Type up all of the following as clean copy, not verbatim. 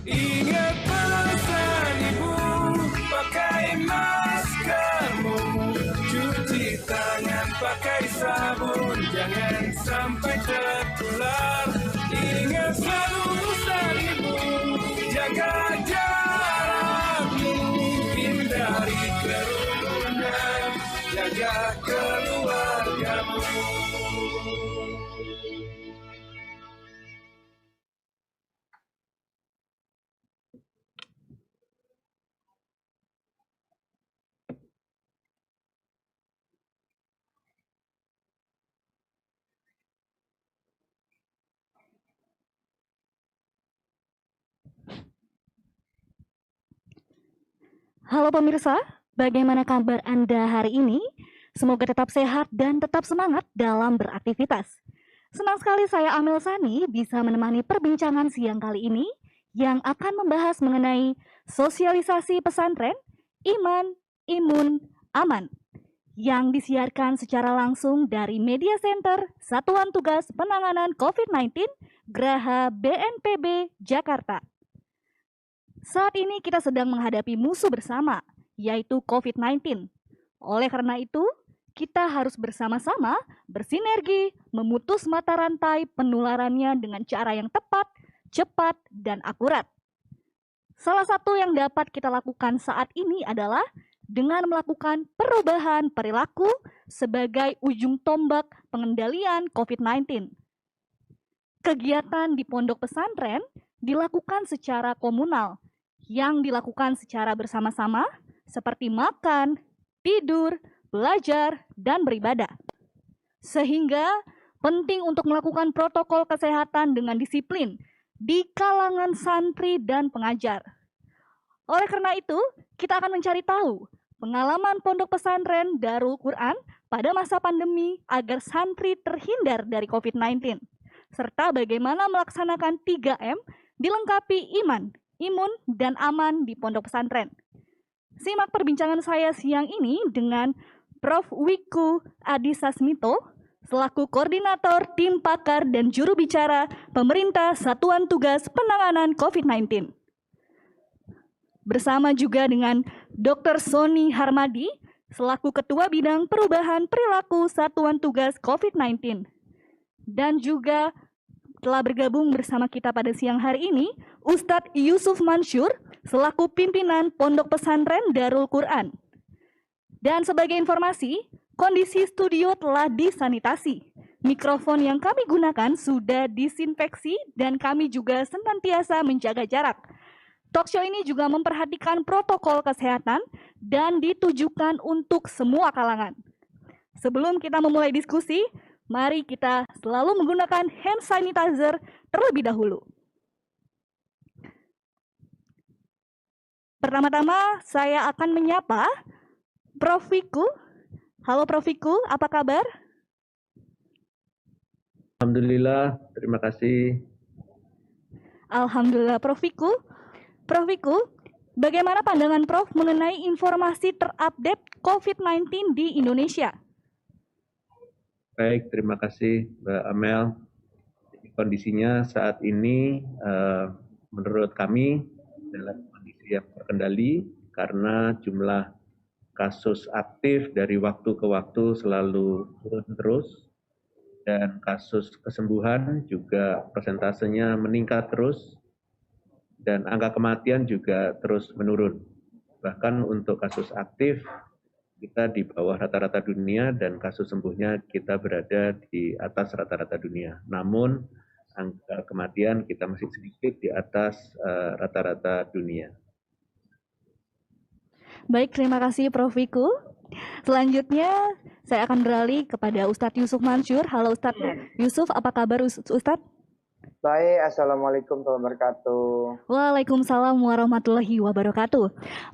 Ingat pesan ibu, pakai maskermu, cuci tangan pakai sabun, jangan sampai tertular. Ingat selalu pesan ibu, jaga jarakmu, hindari kerumunan, jaga keluargamu. Halo pemirsa, bagaimana kabar Anda hari ini? Semoga tetap sehat dan tetap semangat dalam beraktivitas. Senang sekali saya Amel Sani bisa menemani perbincangan siang kali ini yang akan membahas mengenai sosialisasi pesantren, iman, imun, aman yang disiarkan secara langsung dari Media Center Satuan Tugas Penanganan COVID-19 Graha BNPB Jakarta. Saat ini kita sedang menghadapi musuh bersama, yaitu COVID-19. Oleh karena itu, kita harus bersama-sama bersinergi memutus mata rantai penularannya dengan cara yang tepat, cepat, dan akurat. Salah satu yang dapat kita lakukan saat ini adalah dengan melakukan perubahan perilaku sebagai ujung tombak pengendalian COVID-19. Kegiatan di pondok pesantren dilakukan secara komunal, yang dilakukan secara bersama-sama seperti makan, tidur, belajar, dan beribadah. Sehingga penting untuk melakukan protokol kesehatan dengan disiplin di kalangan santri dan pengajar. Oleh karena itu, kita akan mencari tahu pengalaman pondok pesantren Darul Quran pada masa pandemi agar santri terhindar dari COVID-19, serta bagaimana melaksanakan 3M dilengkapi iman, imun, dan aman di pondok pesantren. Simak perbincangan saya siang ini dengan Prof. Wiku Adhisa Smito selaku Koordinator Tim Pakar dan Juru Bicara Pemerintah Satuan Tugas Penanganan COVID-19. Bersama juga dengan Dr. Sony Harmadi selaku Ketua Bidang Perubahan Perilaku Satuan Tugas COVID-19. Dan juga telah bergabung bersama kita pada siang hari ini Ustadz Yusuf Mansur selaku pimpinan Pondok Pesantren Darul Quran. Dan sebagai informasi, kondisi studio telah disanitasi. Mikrofon yang kami gunakan sudah disinfeksi dan kami juga senantiasa menjaga jarak. Talkshow ini juga memperhatikan protokol kesehatan dan ditujukan untuk semua kalangan. Sebelum kita memulai diskusi, mari kita selalu menggunakan hand sanitizer terlebih dahulu. Pertama-tama saya akan menyapa Prof. Wiku. Halo Prof. Wiku, apa kabar? Alhamdulillah, terima kasih. Alhamdulillah Prof. Wiku. Prof. Wiku, bagaimana pandangan Prof mengenai informasi terupdate COVID-19 di Indonesia? Baik, terima kasih Mbak Amel. Kondisinya saat ini menurut kami dalam kondisi yang terkendali karena jumlah kasus aktif dari waktu ke waktu selalu turun terus dan kasus kesembuhan juga persentasenya meningkat terus dan angka kematian juga terus menurun. Bahkan untuk kasus aktif kita di bawah rata-rata dunia dan kasus sembuhnya kita berada di atas rata-rata dunia. Namun angka kematian kita masih sedikit di atas rata-rata dunia. Baik, terima kasih Prof. Wiku. Selanjutnya saya akan beralih kepada Ustadz Yusuf Mansur. Halo Ustadz Yusuf, apa kabar Ustadz? Baik, Assalamualaikum warahmatullahi wabarakatuh. Waalaikumsalam warahmatullahi wabarakatuh.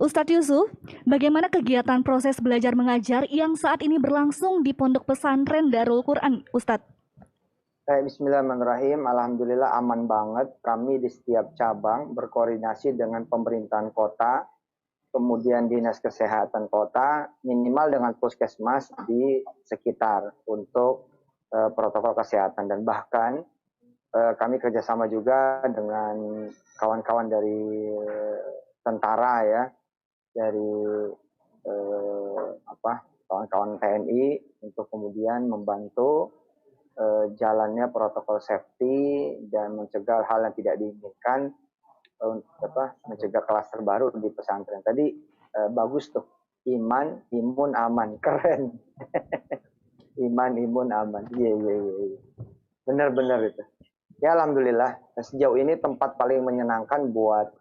Ustadz Yusuf, bagaimana kegiatan proses belajar mengajar yang saat ini berlangsung di Pondok Pesantren Darul Quran, Ustadz? Bismillahirrahmanirrahim. Alhamdulillah aman banget. Kami di setiap cabang berkoordinasi dengan pemerintahan kota, kemudian dinas kesehatan kota, minimal dengan puskesmas di sekitar untuk protokol kesehatan. Dan bahkan kami kerjasama juga dengan kawan-kawan dari tentara ya, dari kawan-kawan TNI untuk kemudian membantu jalannya protokol safety dan mencegah hal yang tidak diinginkan, mencegah klaster baru di pesantren. Tadi bagus tuh, iman, imun, aman, keren. Iman, imun, aman. Iya. Benar-benar itu. Ya alhamdulillah, sejauh ini tempat paling menyenangkan buat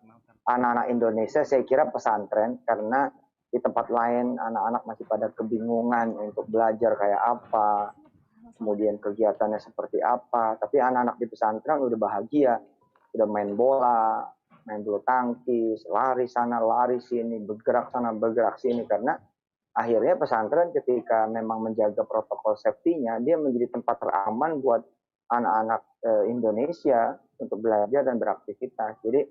anak-anak Indonesia saya kira pesantren, karena di tempat lain anak-anak masih pada kebingungan untuk belajar kayak apa, kemudian kegiatannya seperti apa. Tapi anak-anak di pesantren udah bahagia, udah main bola, main bulu tangkis, lari sana, lari sini, bergerak sana, bergerak sini, karena akhirnya pesantren ketika memang menjaga protokol safety-nya, dia menjadi tempat teraman buat anak-anak Indonesia untuk belajar dan beraktivitas. Jadi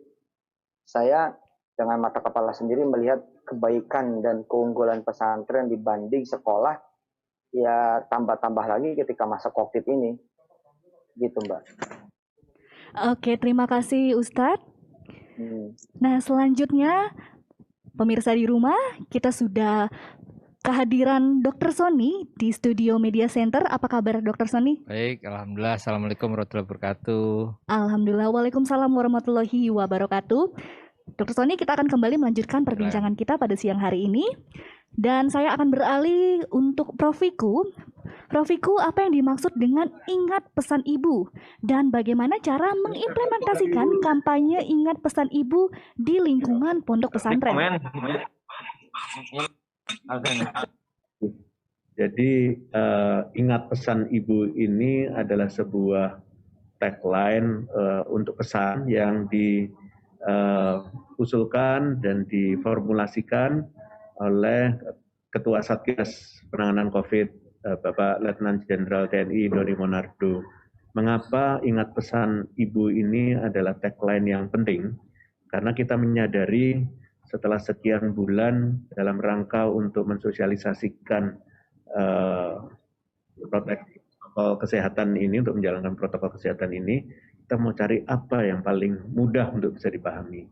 saya dengan mata kepala sendiri melihat kebaikan dan keunggulan pesantren dibanding sekolah, ya tambah-tambah lagi ketika masa COVID ini. Gitu Mbak. Oke, terima kasih Ustadz. Nah, selanjutnya pemirsa di rumah, kita sudah kehadiran Dr. Sony di studio Media Center. Apa kabar Dr. Sony? Baik, alhamdulillah. Assalamualaikum warahmatullahi wabarakatuh. Alhamdulillah, waalaikumsalam warahmatullahi wabarakatuh. Dr. Sony, kita akan kembali melanjutkan perbincangan kita pada siang hari ini. Dan saya akan beralih untuk Prof. Wiku. Prof. Wiku, apa yang dimaksud dengan ingat pesan ibu? Dan bagaimana cara mengimplementasikan kampanye ingat pesan ibu di lingkungan pondok pesantren? Jadi ingat pesan ibu ini adalah sebuah tagline untuk pesan yang diusulkan dan diformulasikan oleh Ketua Satgas Penanganan COVID, Bapak Letnan Jenderal TNI Doni Monardo. Mengapa ingat pesan ibu ini adalah tagline yang penting? Karena kita menyadari setelah sekian bulan dalam rangka untuk mensosialisasikan protokol kesehatan ini, untuk menjalankan protokol kesehatan ini, kita mau cari apa yang paling mudah untuk bisa dipahami.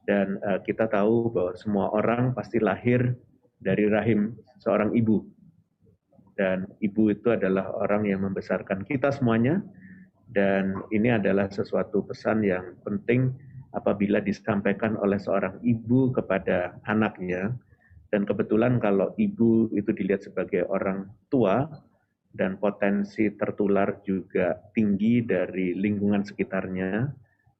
Dan kita tahu bahwa semua orang pasti lahir dari rahim seorang ibu. Dan ibu itu adalah orang yang membesarkan kita semuanya. Dan ini adalah sesuatu pesan yang penting apabila disampaikan oleh seorang ibu kepada anaknya. Dan kebetulan kalau ibu itu dilihat sebagai orang tua dan potensi tertular juga tinggi dari lingkungan sekitarnya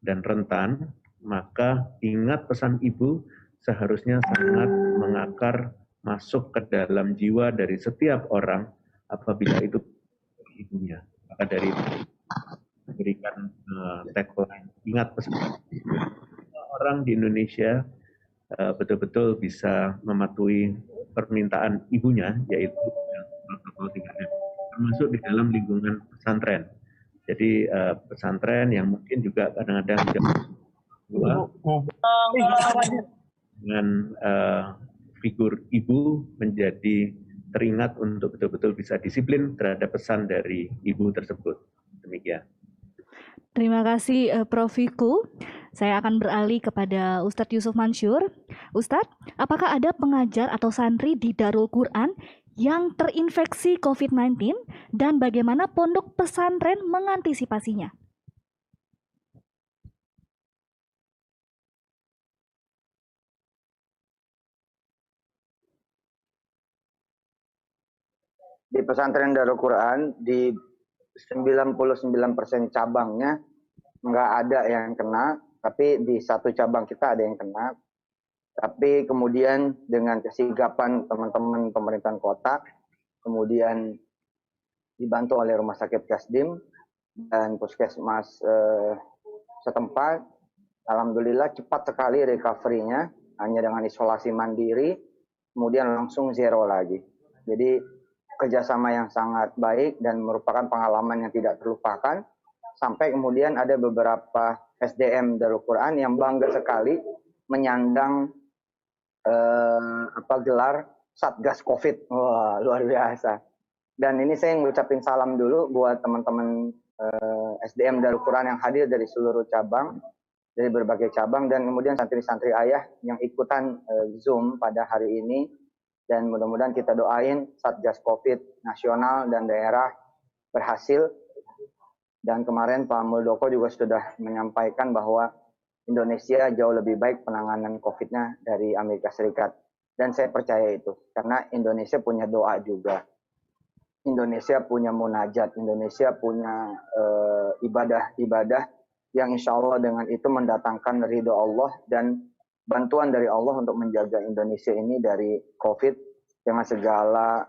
dan rentan, maka ingat pesan ibu seharusnya sangat mengakar masuk ke dalam jiwa dari setiap orang apabila itu ibunya. Maka dari itu memberikan tagline ingat pesan orang di Indonesia betul-betul bisa mematuhi permintaan ibunya, yaitu protokol 3M, termasuk di dalam lingkungan pesantren. Jadi pesantren yang mungkin juga kadang-kadang dengan figur ibu menjadi teringat untuk betul-betul bisa disiplin terhadap pesan dari ibu tersebut. Demikian. Terima kasih Prof. Wiku. Saya akan beralih kepada Ustadz Yusuf Mansyur. Ustadz, apakah ada pengajar atau santri di Darul Quran yang terinfeksi COVID-19 dan bagaimana pondok pesantren mengantisipasinya? Di pesantren Darul Quran, di 99% cabangnya nggak ada yang kena, tapi di satu cabang kita ada yang kena. Tapi kemudian dengan kesigapan teman-teman pemerintahan kota, kemudian dibantu oleh Rumah Sakit Kasdim dan Puskesmas setempat, alhamdulillah cepat sekali recovery-nya, hanya dengan isolasi mandiri, kemudian langsung zero lagi. Jadi kerjasama yang sangat baik dan merupakan pengalaman yang tidak terlupakan, sampai kemudian ada beberapa SDM Darul Quran yang bangga sekali menyandang gelar Satgas COVID. Wah, luar biasa. Dan ini saya ngucapin salam dulu buat teman-teman SDM Darul Quran yang hadir dari seluruh cabang, dari berbagai cabang, dan kemudian santri-santri ayah yang ikutan Zoom pada hari ini. Dan mudah-mudahan kita doain Satgas COVID nasional dan daerah berhasil. Dan kemarin Pak Muldoko juga sudah menyampaikan bahwa Indonesia jauh lebih baik penanganan COVID-nya dari Amerika Serikat. Dan saya percaya itu, karena Indonesia punya doa juga. Indonesia punya munajat, Indonesia punya ibadah-ibadah yang insya Allah dengan itu mendatangkan ridho Allah dan bantuan dari Allah untuk menjaga Indonesia ini dari COVID dengan segala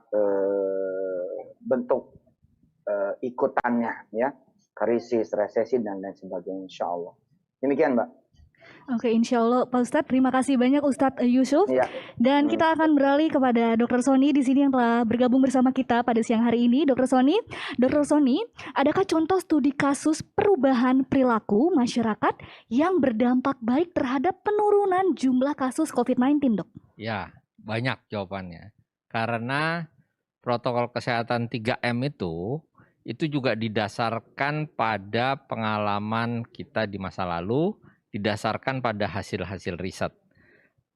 bentuk ikutannya, ya, krisis, resesi, dan lain sebagainya, insya Allah. Demikian, Mbak. Oke, insya Allah Pak Ustadz, terima kasih banyak Ustadz Yusuf. Iya. Dan kita akan beralih kepada Dr. Sony di sini yang telah bergabung bersama kita pada siang hari ini. Dr. Sony, adakah contoh studi kasus perubahan perilaku masyarakat yang berdampak baik terhadap penurunan jumlah kasus COVID-19, Dok? Ya, banyak jawabannya. Karena protokol kesehatan 3M itu juga didasarkan pada pengalaman kita di masa lalu, didasarkan pada hasil-hasil riset,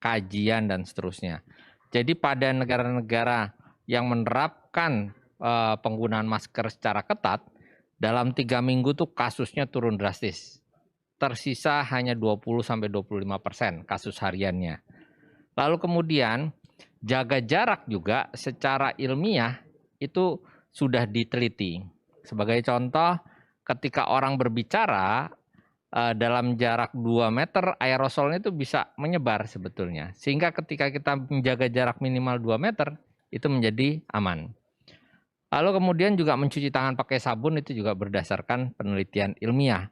kajian, dan seterusnya. Jadi pada negara-negara yang menerapkan penggunaan masker secara ketat, dalam 3 minggu tuh kasusnya turun drastis. Tersisa hanya 20-25% kasus hariannya. Lalu kemudian jaga jarak juga secara ilmiah itu sudah diteliti. Sebagai contoh, ketika orang berbicara, dalam jarak 2 meter aerosolnya itu bisa menyebar sebetulnya. Sehingga ketika kita menjaga jarak minimal 2 meter itu menjadi aman. Lalu kemudian juga mencuci tangan pakai sabun itu juga berdasarkan penelitian ilmiah.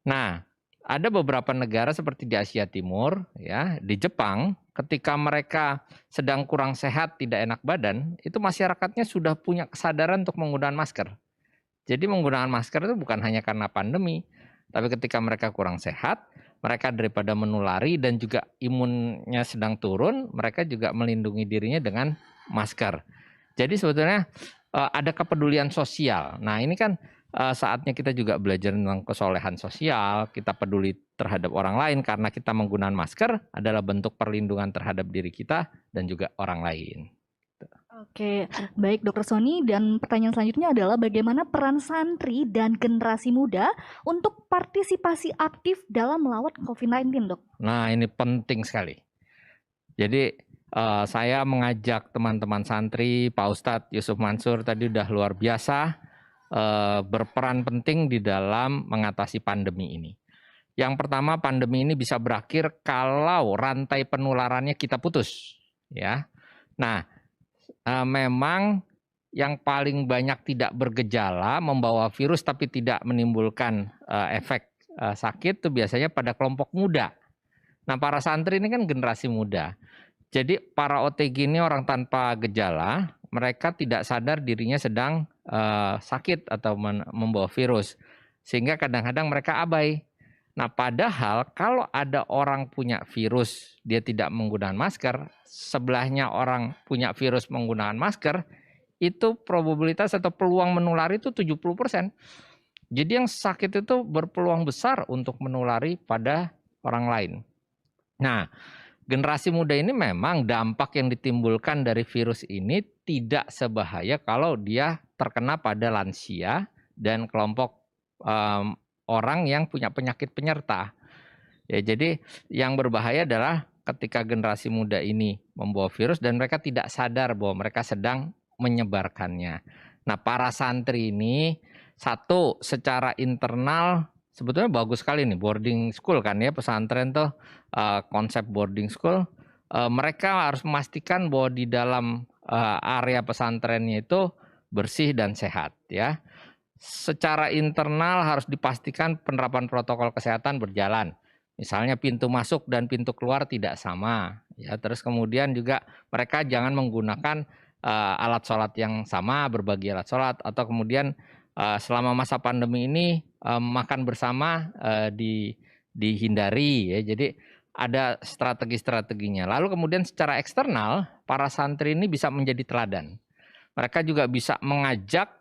Nah, ada beberapa negara seperti di Asia Timur, ya, di Jepang, ketika mereka sedang kurang sehat, tidak enak badan, itu masyarakatnya sudah punya kesadaran untuk menggunakan masker. Jadi menggunakan masker itu bukan hanya karena pandemi, tapi ketika mereka kurang sehat, mereka daripada menulari dan juga imunnya sedang turun, mereka juga melindungi dirinya dengan masker. Jadi sebetulnya ada kepedulian sosial. Nah ini kan saatnya kita juga belajar tentang kesolehan sosial, kita peduli terhadap orang lain karena kita menggunakan masker adalah bentuk perlindungan terhadap diri kita dan juga orang lain. Oke, baik Dr. Sony, dan pertanyaan selanjutnya adalah bagaimana peran santri dan generasi muda untuk partisipasi aktif dalam melawan COVID-19, Dok? Nah ini penting sekali. Jadi saya mengajak teman-teman santri, Pak Ustadz Yusuf Mansur tadi udah luar biasa berperan penting di dalam mengatasi pandemi ini. Yang pertama, pandemi ini bisa berakhir kalau rantai penularannya kita putus, ya. Nah, memang yang paling banyak tidak bergejala membawa virus tapi tidak menimbulkan efek sakit itu biasanya pada kelompok muda. Nah, para santri ini kan generasi muda. Jadi para OTG ini orang tanpa gejala, mereka tidak sadar dirinya sedang sakit atau membawa virus. Sehingga kadang-kadang mereka abai. Nah, padahal kalau ada orang punya virus, dia tidak menggunakan masker, sebelahnya orang punya virus menggunakan masker, itu probabilitas atau peluang menulari itu 70%. Jadi yang sakit itu berpeluang besar untuk menulari pada orang lain. Nah, generasi muda ini memang dampak yang ditimbulkan dari virus ini tidak sebahaya kalau dia terkena pada lansia dan kelompok orang yang punya penyakit penyerta. Ya, jadi yang berbahaya adalah ketika generasi muda ini membawa virus dan mereka tidak sadar bahwa mereka sedang menyebarkannya. Nah, para santri ini satu secara internal sebetulnya bagus sekali nih boarding school kan ya, pesantren tuh konsep boarding school. Mereka harus memastikan bahwa di dalam area pesantrennya itu bersih dan sehat ya. Secara internal harus dipastikan penerapan protokol kesehatan berjalan. Misalnya pintu masuk dan pintu keluar tidak sama. Ya, terus kemudian juga mereka jangan menggunakan alat sholat yang sama, berbagi alat sholat. Atau kemudian selama masa pandemi ini makan bersama dihindari. Ya. Jadi ada strategi-strateginya. Lalu kemudian secara eksternal, para santri ini bisa menjadi teladan. Mereka juga bisa mengajak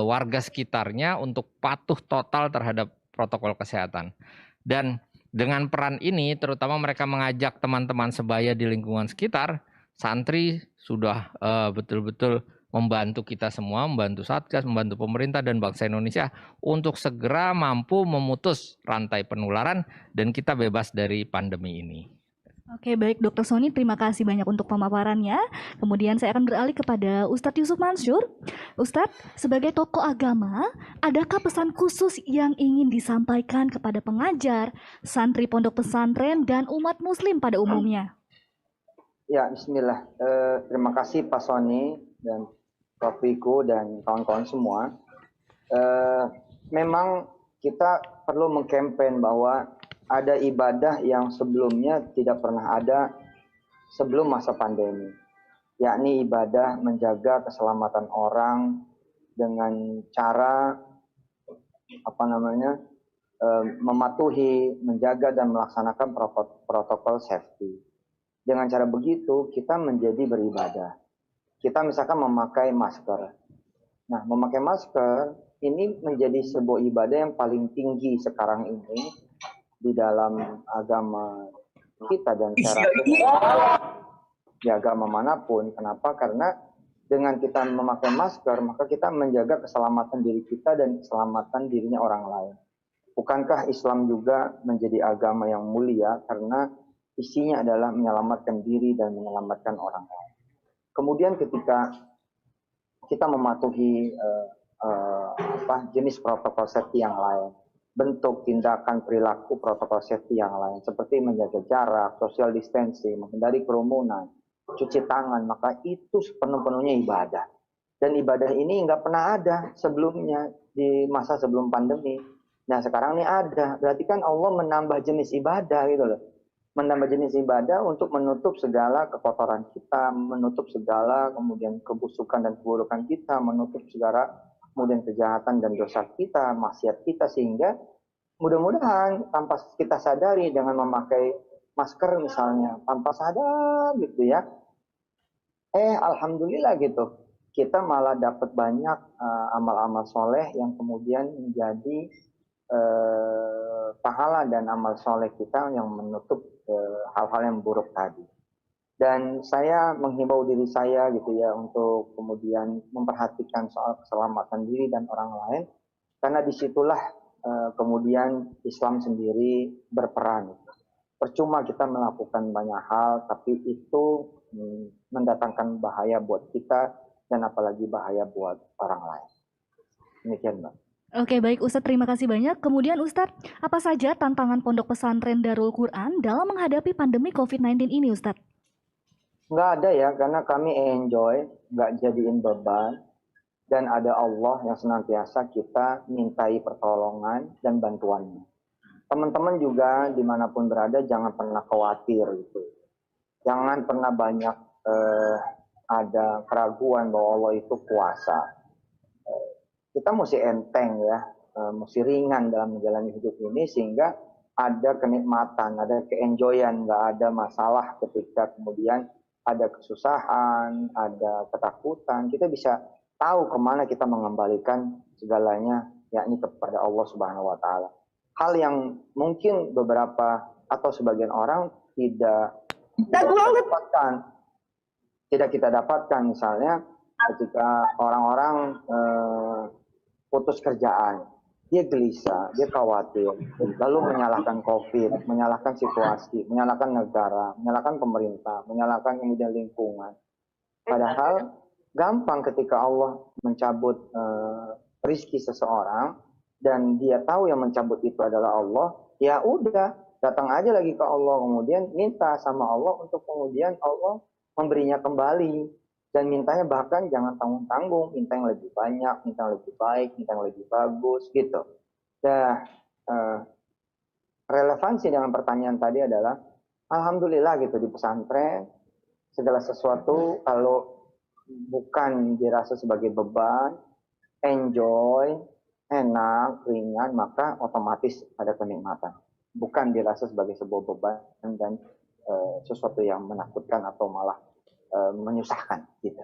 warga sekitarnya untuk patuh total terhadap protokol kesehatan. Dan dengan peran ini, terutama mereka mengajak teman-teman sebaya di lingkungan sekitar, santri sudah betul-betul membantu kita semua, membantu Satgas, membantu pemerintah dan bangsa Indonesia untuk segera mampu memutus rantai penularan dan kita bebas dari pandemi ini. Oke, baik Dr. Sony, terima kasih banyak untuk pemaparannya. Kemudian saya akan beralih kepada Ustadz Yusuf Mansur. Ustadz, sebagai tokoh agama, adakah pesan khusus yang ingin disampaikan kepada pengajar, santri pondok pesantren, dan umat muslim pada umumnya? Ya, bismillah. Terima kasih Pak Sony dan Prof. Wiku dan kawan-kawan semua. Memang kita perlu mengkampen bahwa ada ibadah yang sebelumnya tidak pernah ada sebelum masa pandemi, yakni ibadah menjaga keselamatan orang dengan cara mematuhi, menjaga dan melaksanakan protokol safety. Dengan cara begitu kita menjadi beribadah. Kita misalkan memakai masker. Nah, memakai masker ini menjadi sebuah ibadah yang paling tinggi sekarang ini di dalam agama kita dan cara di agama manapun. Kenapa? Karena dengan kita memakai masker, maka kita menjaga keselamatan diri kita dan keselamatan dirinya orang lain. Bukankah Islam juga menjadi agama yang mulia karena isinya adalah menyelamatkan diri dan menyelamatkan orang lain. Kemudian ketika kita mematuhi jenis protokol safety yang lain, bentuk tindakan perilaku protokol safety yang lain seperti menjaga jarak, social distancing, menghindari kerumunan, cuci tangan, maka itu sepenuh-penuhnya ibadah. Dan ibadah ini nggak pernah ada sebelumnya di masa sebelum pandemi. Nah sekarang ini ada, berarti kan Allah menambah jenis ibadah gitu loh. Menambah jenis ibadah untuk menutup segala kekotoran kita, menutup segala kemudian kebusukan dan keburukan kita, menutup segala kemudian kejahatan dan dosa kita, maksiat kita, sehingga mudah-mudahan tanpa kita sadari dengan memakai masker misalnya, tanpa sadar gitu ya, alhamdulillah gitu, kita malah dapat banyak amal-amal soleh yang kemudian menjadi pahala dan amal soleh kita yang menutup hal-hal yang buruk tadi. Dan saya menghimbau diri saya gitu ya untuk kemudian memperhatikan soal keselamatan diri dan orang lain, karena disitulah kemudian Islam sendiri berperan. Percuma kita melakukan banyak hal, tapi itu mendatangkan bahaya buat kita dan apalagi bahaya buat orang lain. Demikian, Mbak. Oke, baik Ustadz, terima kasih banyak. Kemudian Ustadz, apa saja tantangan Pondok Pesantren Darul Quran dalam menghadapi pandemi COVID-19 ini, Ustadz? Nggak ada ya, karena kami enjoy, nggak jadiin beban, dan ada Allah yang senantiasa kita mintai pertolongan dan bantuannya. Teman-teman juga dimanapun berada jangan pernah khawatir gitu. Jangan pernah banyak ada keraguan bahwa Allah itu kuasa. Kita mesti enteng ya, mesti ringan dalam menjalani hidup ini sehingga ada kenikmatan, ada keenjoyan, nggak ada masalah ketika kemudian ada kesusahan, ada ketakutan, kita bisa tahu kemana kita mengembalikan segalanya, yakni kepada Allah Subhanahu wa Ta'ala. Hal yang mungkin beberapa atau sebagian orang tidak kita dapatkan, misalnya ketika orang-orang putus kerjaan, dia gelisah, dia khawatir, lalu menyalahkan COVID, menyalahkan situasi, menyalahkan negara, menyalahkan pemerintah, menyalahkan kemudian lingkungan. Padahal gampang ketika Allah mencabut rezeki seseorang dan dia tahu yang mencabut itu adalah Allah, ya udah datang aja lagi ke Allah, kemudian minta sama Allah untuk kemudian Allah memberinya kembali. Dan mintanya bahkan jangan tanggung-tanggung, minta yang lebih banyak, minta yang lebih baik, minta yang lebih bagus, gitu. Nah, relevansi dengan pertanyaan tadi adalah, alhamdulillah gitu di pesantren, segala sesuatu kalau bukan dirasa sebagai beban, enjoy, enak, ringan, maka otomatis ada kenikmatan. Bukan dirasa sebagai sebuah beban dan sesuatu yang menakutkan atau malah menyusahkan gitu.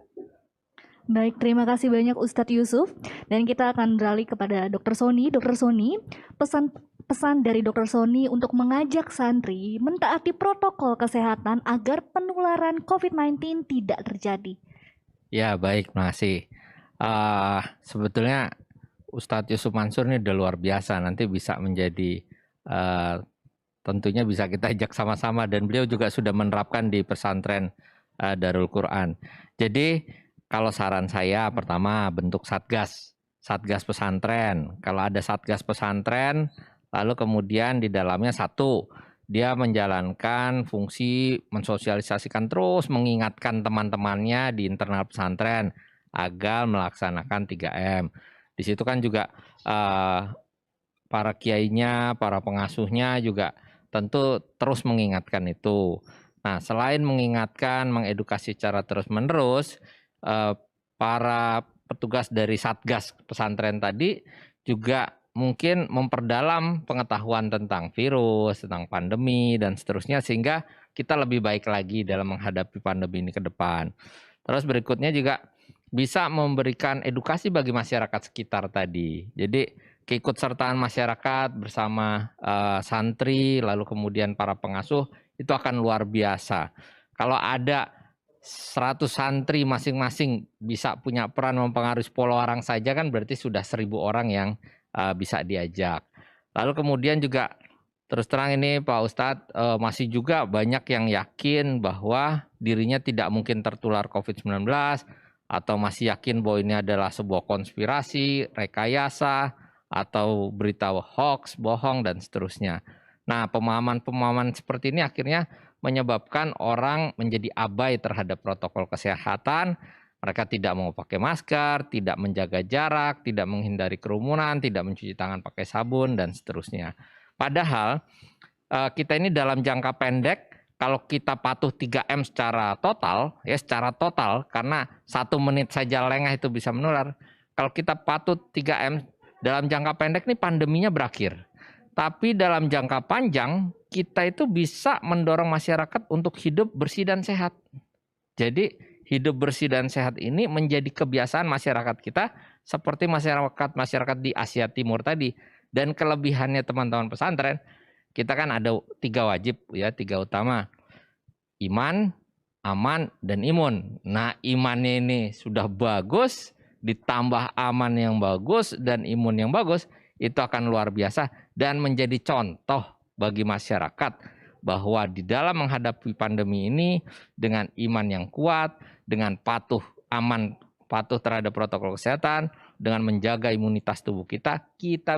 Baik, terima kasih banyak Ustadz Yusuf. Dan kita akan beralih kepada Dr. Sony. Dr. Sony, pesan dari Dr. Sony untuk mengajak santri mentaati protokol kesehatan agar penularan COVID-19 tidak terjadi. Ya, baik, terima kasih. Sebetulnya Ustadz Yusuf Mansur ini udah luar biasa, nanti bisa menjadi tentunya bisa kita ajak sama-sama, dan beliau juga sudah menerapkan di pesantren Darul Quran. Jadi kalau saran saya pertama bentuk satgas pesantren. Kalau ada satgas pesantren, lalu kemudian di dalamnya satu, dia menjalankan fungsi mensosialisasikan terus, mengingatkan teman-temannya di internal pesantren agar melaksanakan 3M. Di situ kan juga para kiainya, para pengasuhnya juga tentu terus mengingatkan itu. Nah, selain mengingatkan, mengedukasi secara terus-menerus, para petugas dari Satgas pesantren tadi juga mungkin memperdalam pengetahuan tentang virus, tentang pandemi, dan seterusnya, sehingga kita lebih baik lagi dalam menghadapi pandemi ini ke depan. Terus berikutnya juga bisa memberikan edukasi bagi masyarakat sekitar tadi. Jadi keikutsertaan masyarakat bersama santri, lalu kemudian para pengasuh, itu akan luar biasa. Kalau ada 100 santri masing-masing bisa punya peran mempengaruhi 10 orang saja, kan berarti sudah 1000 orang yang bisa diajak. Lalu kemudian juga terus terang ini Pak Ustadz, masih juga banyak yang yakin bahwa dirinya tidak mungkin tertular COVID-19, atau masih yakin bahwa ini adalah sebuah konspirasi, rekayasa, atau berita hoax, bohong, dan seterusnya. Nah, pemahaman-pemahaman seperti ini akhirnya menyebabkan orang menjadi abai terhadap protokol kesehatan. Mereka tidak mau pakai masker, tidak menjaga jarak, tidak menghindari kerumunan, tidak mencuci tangan pakai sabun, dan seterusnya. Padahal kita ini dalam jangka pendek, kalau kita patuh 3M secara total, karena 1 menit saja lengah itu bisa menular. Kalau kita patuh 3M dalam jangka pendek, ini pandeminya berakhir. Tapi dalam jangka panjang, kita itu bisa mendorong masyarakat untuk hidup bersih dan sehat. Jadi hidup bersih dan sehat ini menjadi kebiasaan masyarakat kita, seperti masyarakat di Asia Timur tadi. Dan kelebihannya teman-teman pesantren, kita kan ada 3 wajib, ya, 3 utama. Iman, aman, dan imun. Nah, imannya ini sudah bagus, ditambah aman yang bagus dan imun yang bagus, itu akan luar biasa dan menjadi contoh bagi masyarakat bahwa di dalam menghadapi pandemi ini dengan iman yang kuat, dengan patuh terhadap protokol kesehatan, dengan menjaga imunitas tubuh kita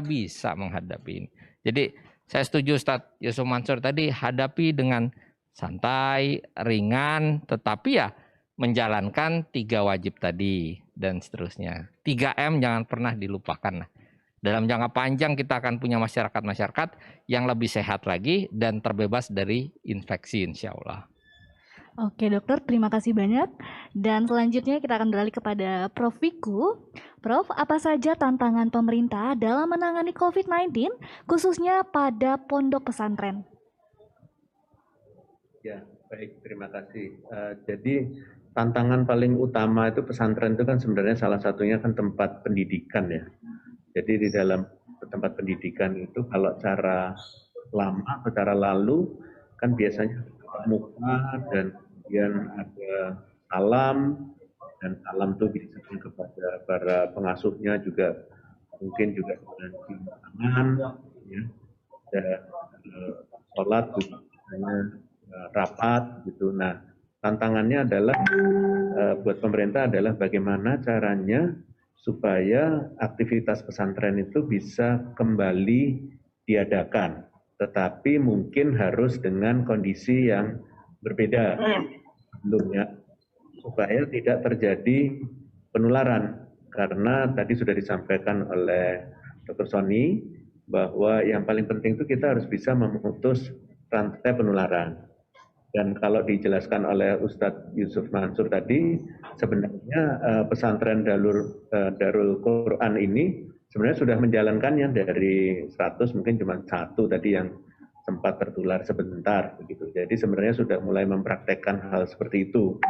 bisa menghadapi ini. Jadi saya setuju Ustadz Yusuf Mansur tadi, hadapi dengan santai, ringan, tetapi ya menjalankan 3 wajib tadi dan seterusnya. 3M jangan pernah dilupakan. Dalam jangka panjang kita akan punya masyarakat yang lebih sehat lagi dan terbebas dari infeksi, insya Allah. Oke dokter, terima kasih banyak. Dan selanjutnya kita akan beralih kepada Prof. Wiku. Prof, apa saja tantangan pemerintah dalam menangani COVID-19, khususnya pada pondok pesantren? Ya, baik, terima kasih. Jadi tantangan paling utama itu pesantren itu kan sebenarnya salah satunya kan tempat pendidikan ya. Jadi di dalam tempat pendidikan itu kalau cara lama, secara lalu kan biasanya muka dan kemudian ada salam, dan salam itu disampaikan kepada para pengasuhnya juga, mungkin juga dengan cium tangan, ya, dan sholat juga rapat gitu. Nah, tantangannya adalah buat pemerintah adalah bagaimana caranya supaya aktivitas pesantren itu bisa kembali diadakan, tetapi mungkin harus dengan kondisi yang berbeda sebelumnya, supaya tidak terjadi penularan. Karena tadi sudah disampaikan oleh Dr. Sony bahwa yang paling penting itu kita harus bisa memutus rantai penularan. Dan kalau dijelaskan oleh Ustadz Yusuf Mansur tadi, sebenarnya pesantren Darul Quran ini sebenarnya sudah menjalankannya dari 100, mungkin cuma 1 tadi yang sempat tertular sebentar begitu. Jadi sebenarnya sudah mulai mempraktekkan hal seperti itu.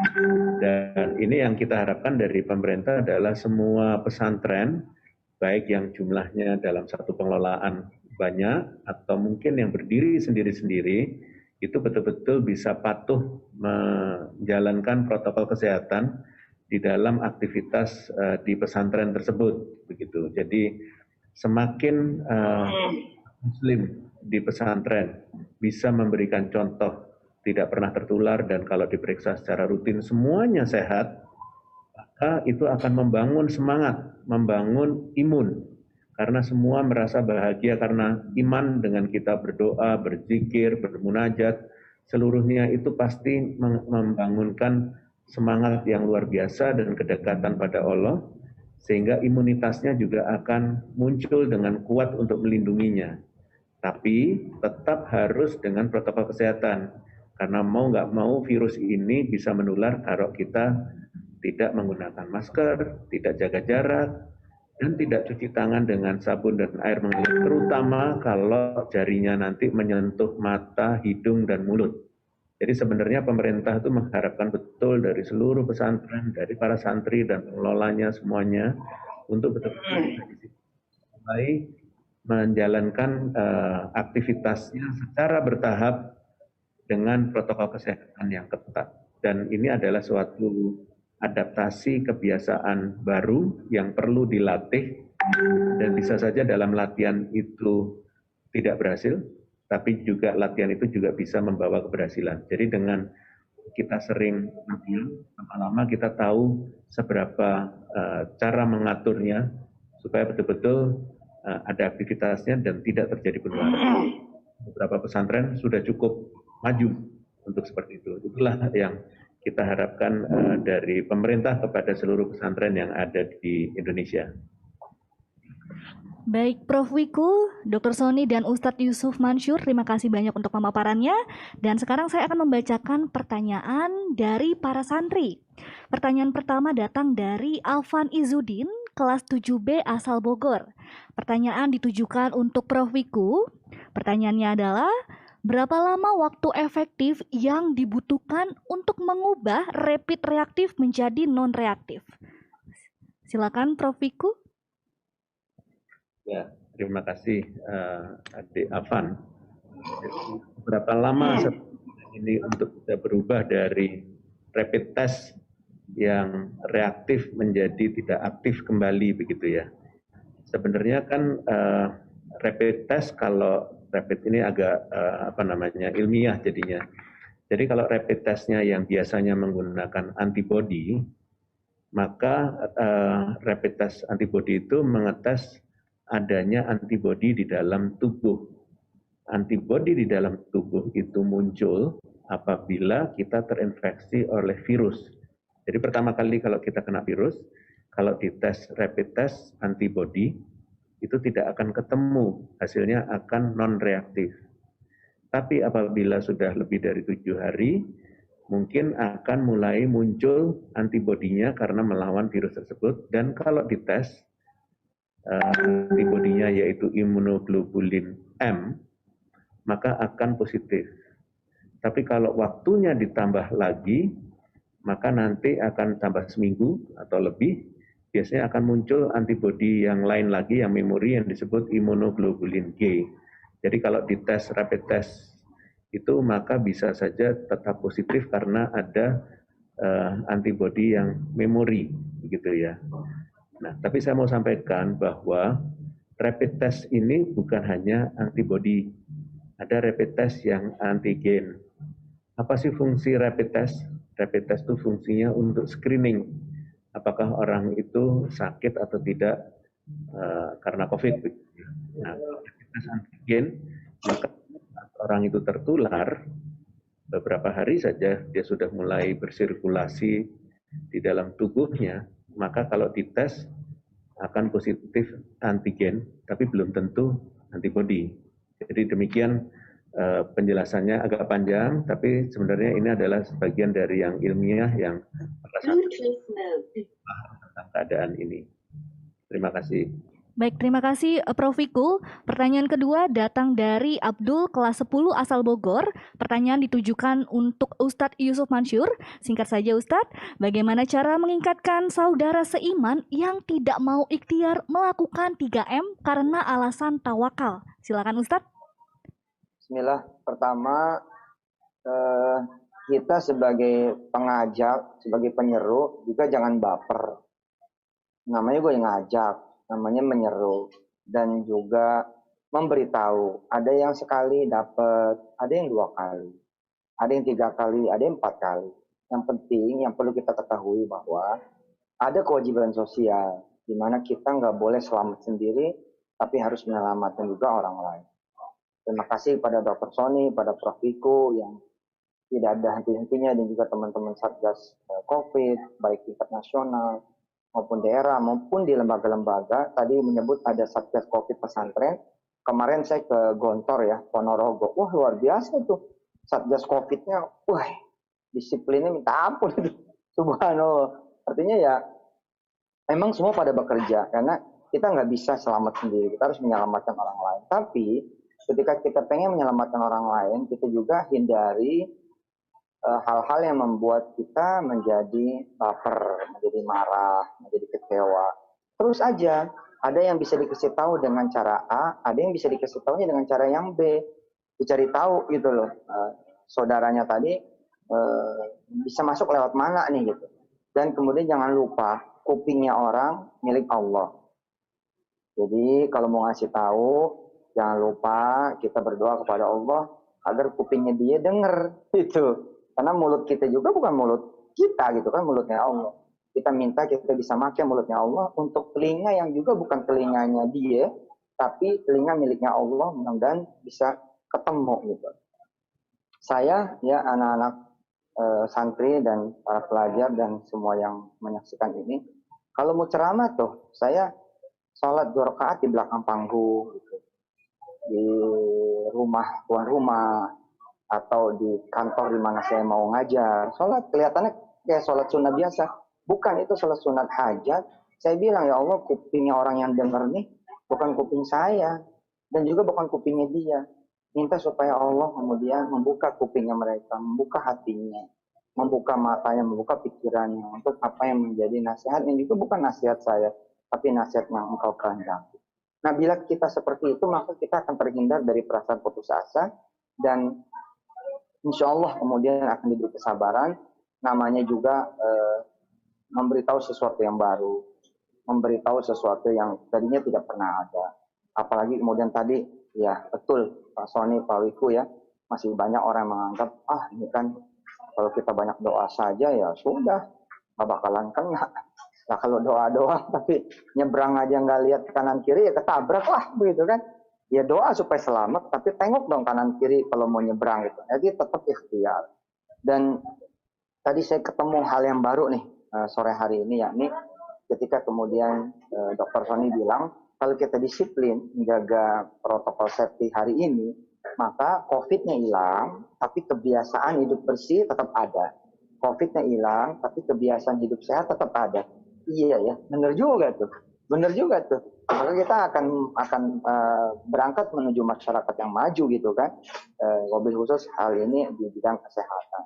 Dan ini yang kita harapkan dari pemerintah adalah semua pesantren, baik yang jumlahnya dalam satu pengelolaan banyak atau mungkin yang berdiri sendiri-sendiri, itu betul-betul bisa patuh menjalankan protokol kesehatan di dalam aktivitas di pesantren tersebut begitu. Jadi semakin muslim di pesantren bisa memberikan contoh tidak pernah tertular dan kalau diperiksa secara rutin semuanya sehat, maka itu akan membangun semangat, membangun imun. Karena semua merasa bahagia karena iman dengan kita berdoa, berzikir, bermunajat, seluruhnya itu pasti membangunkan semangat yang luar biasa dan kedekatan pada Allah, sehingga imunitasnya juga akan muncul dengan kuat untuk melindunginya. Tapi tetap harus dengan protokol kesehatan, karena mau nggak mau virus ini bisa menular kalau kita tidak menggunakan masker, tidak jaga jarak, dan tidak cuci tangan dengan sabun dan air mengalir, terutama kalau jarinya nanti menyentuh mata, hidung, dan mulut. Jadi sebenarnya pemerintah itu mengharapkan betul dari seluruh pesantren, dari para santri dan pengelolanya semuanya, untuk betul-betul mulai menjalankan aktivitasnya secara bertahap dengan protokol kesehatan yang ketat. Dan ini adalah suatu adaptasi kebiasaan baru yang perlu dilatih, dan bisa saja dalam latihan itu tidak berhasil, tapi juga latihan itu juga bisa membawa keberhasilan. Jadi dengan kita sering latihan, lama-lama kita tahu seberapa cara mengaturnya supaya betul-betul ada aktivitasnya dan tidak terjadi penularan. Beberapa pesantren sudah cukup maju untuk seperti itu. Itulah yang kita harapkan dari pemerintah kepada seluruh pesantren yang ada di Indonesia. Baik, Prof. Wiku, Dr. Sony, dan Ustadz Yusuf Mansur, terima kasih banyak untuk pemaparannya. Dan sekarang saya akan membacakan pertanyaan dari para santri. Pertanyaan pertama datang dari Alvan Izudin, kelas 7B asal Bogor. Pertanyaan ditujukan untuk Prof. Wiku. Pertanyaannya adalah, berapa lama waktu efektif yang dibutuhkan untuk mengubah rapid reaktif menjadi non-reaktif? Silakan Prof. Wiku. Ya, terima kasih Adik Afan. Berapa lama ini untuk bisa berubah dari rapid test yang reaktif menjadi tidak aktif kembali begitu ya? Sebenarnya kan rapid test, kalau rapid ini agak ilmiah jadinya. Jadi kalau rapid testnya yang biasanya menggunakan antibody, maka rapid test antibody itu mengetes adanya antibody di dalam tubuh. Antibody di dalam tubuh itu muncul apabila kita terinfeksi oleh virus. Jadi pertama kali kalau kita kena virus, kalau dites rapid test antibody, itu tidak akan ketemu, hasilnya akan non-reaktif. Tapi apabila sudah lebih dari 7 hari, mungkin akan mulai muncul antibodinya karena melawan virus tersebut, dan kalau dites, antibodinya yaitu imunoglobulin M, maka akan positif. Tapi kalau waktunya ditambah lagi, maka nanti akan tambah seminggu atau lebih, biasanya akan muncul antibodi yang lain lagi, yang memori, yang disebut imunoglobulin G. Jadi kalau dites rapid test itu, maka bisa saja tetap positif karena ada antibodi yang memori, begitu ya. Nah, tapi saya mau sampaikan bahwa rapid test ini bukan hanya antibodi, ada rapid test yang antigen. Apa sih fungsi rapid test? Rapid test itu fungsinya untuk screening apakah orang itu sakit atau tidak karena COVID. Nah, rapid test antigen, maka orang itu tertular, beberapa hari saja dia sudah mulai bersirkulasi di dalam tubuhnya, maka kalau dites akan positif antigen, tapi belum tentu antibody. Jadi demikian penjelasannya, agak panjang, tapi sebenarnya ini adalah sebagian dari yang ilmiah yang paham tentang keadaan ini. Terima kasih. Baik, terima kasih Prof. Wiku. Pertanyaan kedua datang dari Abdul kelas 10 asal Bogor. Pertanyaan ditujukan untuk Ustadz Yusuf Mansur. Singkat saja Ustadz, bagaimana cara mengingatkan saudara seiman yang tidak mau ikhtiar melakukan 3M karena alasan tawakal? Silakan Ustadz. Bismillah. Pertama, kita sebagai pengajak, sebagai penyeru juga jangan baper. Namanya gue yang ngajak, namanya menyeru, dan juga memberitahu. Ada yang sekali dapat, ada yang 2 kali, ada yang 3 kali, ada yang 4 kali. Yang penting, yang perlu kita ketahui bahwa ada kewajiban sosial, di mana kita nggak boleh selamat sendiri, tapi harus menyelamatkan juga orang lain. Terima kasih pada Dr. Sony, pada Prof. Wiku yang tidak ada henti-hentinya, dan juga teman-teman Satgas COVID, baik tingkat nasional maupun daerah, maupun di lembaga-lembaga. Tadi menyebut ada Satgas COVID pesantren. Kemarin saya ke Gontor ya, Ponorogo. Wah, luar biasa tuh. Satgas COVID-nya, wah, disiplinnya minta ampun. Subhanallah. Artinya ya, memang semua pada bekerja. Karena kita nggak bisa selamat sendiri. Kita harus menyelamatkan orang lain. Tapi, ketika kita pengen menyelamatkan orang lain, kita juga hindari hal-hal yang membuat kita menjadi baper, menjadi marah, menjadi kecewa. Terus aja, ada yang bisa dikasih tahu dengan cara A, ada yang bisa dikasih tahunya dengan cara yang B. Dicari tahu gitu loh. Saudaranya tadi bisa masuk lewat mana nih gitu. Dan kemudian jangan lupa, kupingnya orang milik Allah. Jadi kalau mau ngasih tahu, jangan lupa kita berdoa kepada Allah agar kupingnya dia denger gitu. Karena mulut kita juga bukan mulut kita gitu kan, mulutnya Allah. Kita minta kita bisa makan mulutnya Allah untuk telinga yang juga bukan telinganya dia, tapi telinga miliknya Allah, mudah-mudahan bisa ketemu gitu. Saya ya anak-anak santri dan para pelajar dan semua yang menyaksikan ini, kalau mau ceramah tuh saya sholat 2 rakaat di belakang panggung gitu. Di rumah tuan rumah atau di kantor di mana saya mau ngajar, sholat kelihatannya kayak sholat sunnah biasa. Bukan, itu sholat sunat hajat. Saya bilang, ya Allah, kupingnya orang yang dengar nih bukan kuping saya, dan juga bukan kupingnya dia. Minta supaya Allah kemudian membuka kupingnya mereka, membuka hatinya, membuka matanya, membuka pikirannya untuk apa yang menjadi nasihat, yang juga bukan nasihat saya, tapi nasihat yang engkau kehendaki. Nah, bila kita seperti itu, maka kita akan terhindar dari perasaan putus asa, dan insya Allah kemudian akan diberi kesabaran. Namanya juga memberitahu sesuatu yang baru, memberitahu sesuatu yang tadinya tidak pernah ada. Apalagi kemudian tadi, ya betul Pak Sony, Pak Wiku ya, masih banyak orang yang menganggap, ini kan kalau kita banyak doa saja ya sudah, nggak bakalan kena. Nah kalau doa-doa tapi nyebrang aja nggak lihat kanan kiri ya ketabrak lah begitu kan. Ya doa supaya selamat, tapi tengok dong kanan kiri kalau mau nyebrang gitu. Jadi tetap ikhtiar. Dan tadi saya ketemu hal yang baru nih sore hari ini, yakni ketika kemudian Dr. Sony bilang kalau kita disiplin menjaga protokol safety hari ini, maka COVID-nya hilang, tapi kebiasaan hidup bersih tetap ada. COVID-nya hilang, tapi kebiasaan hidup sehat tetap ada. Iya ya, benar juga tuh. Benar juga tuh. Maka kita akan berangkat menuju masyarakat yang maju gitu kan. Wabil khusus hal ini di bidang kesehatan,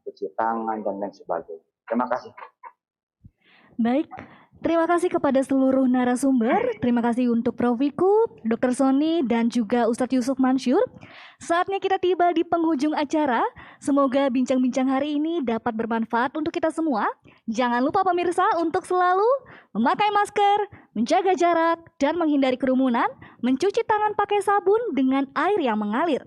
cuci tangan dan lain sebagainya. Terima kasih. Baik, terima kasih kepada seluruh narasumber. Terima kasih untuk Prof. Wiku, Dr. Sony, dan juga Ustadz Yusuf Mansur. Saatnya kita tiba di penghujung acara. Semoga bincang-bincang hari ini dapat bermanfaat untuk kita semua. Jangan lupa pemirsa untuk selalu memakai masker, menjaga jarak, dan menghindari kerumunan, mencuci tangan pakai sabun dengan air yang mengalir.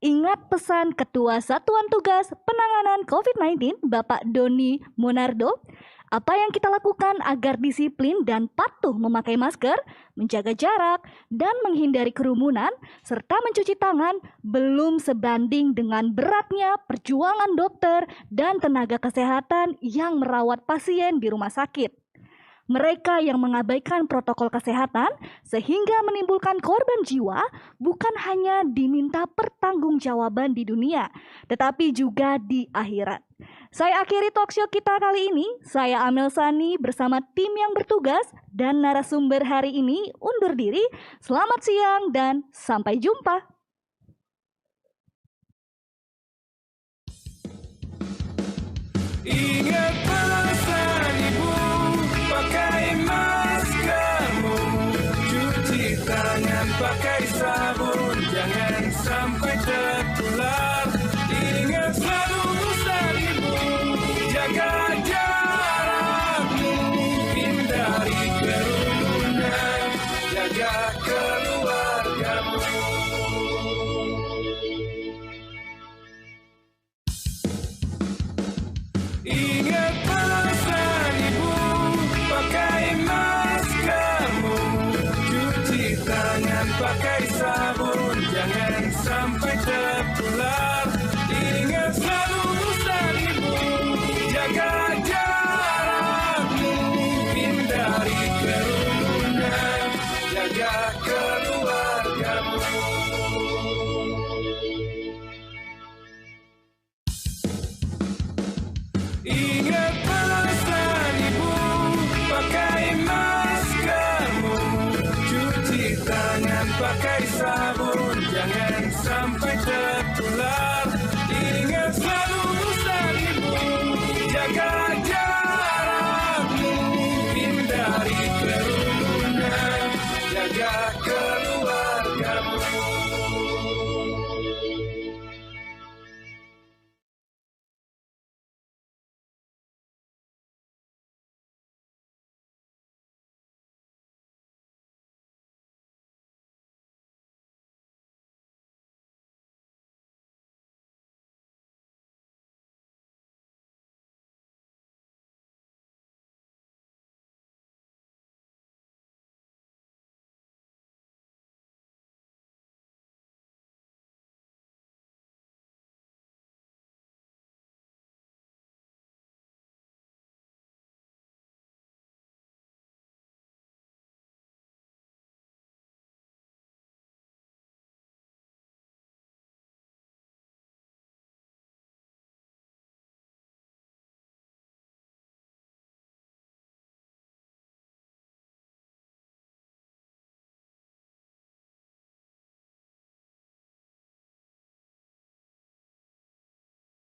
Ingat pesan Ketua Satuan Tugas Penanganan COVID-19, Bapak Doni Monardo. Apa yang kita lakukan agar disiplin dan patuh memakai masker, menjaga jarak, dan menghindari kerumunan, serta mencuci tangan belum sebanding dengan beratnya perjuangan dokter dan tenaga kesehatan yang merawat pasien di rumah sakit. Mereka yang mengabaikan protokol kesehatan sehingga menimbulkan korban jiwa bukan hanya diminta pertanggungjawaban di dunia, tetapi juga di akhirat. Saya akhiri talkshow kita kali ini. Saya Amel Sani bersama tim yang bertugas dan narasumber hari ini undur diri. Selamat siang dan sampai jumpa. Ingat pesan ibu, pakai maskermu, cuci tangan pakai sabun, jangan sampai tertular. Ingat selalu pesan ibu, jaga jarakmu, hindari kerumunan, jaga keluargamu. Ingat pesan ibu, pakai maskermu, cuci tangan pakai sabun, jangan sampai tertular. Ingat selalu pesan ibu, jaga jarakmu, hindari kerumunan, jaga keluargamu. Ingat pesan ibu, pakai maskermu, cuci tangan pakai sabun, jangan sampai tertular. Ingat selalu pesan ibu, jaga jarakmu, hindari kerumunan.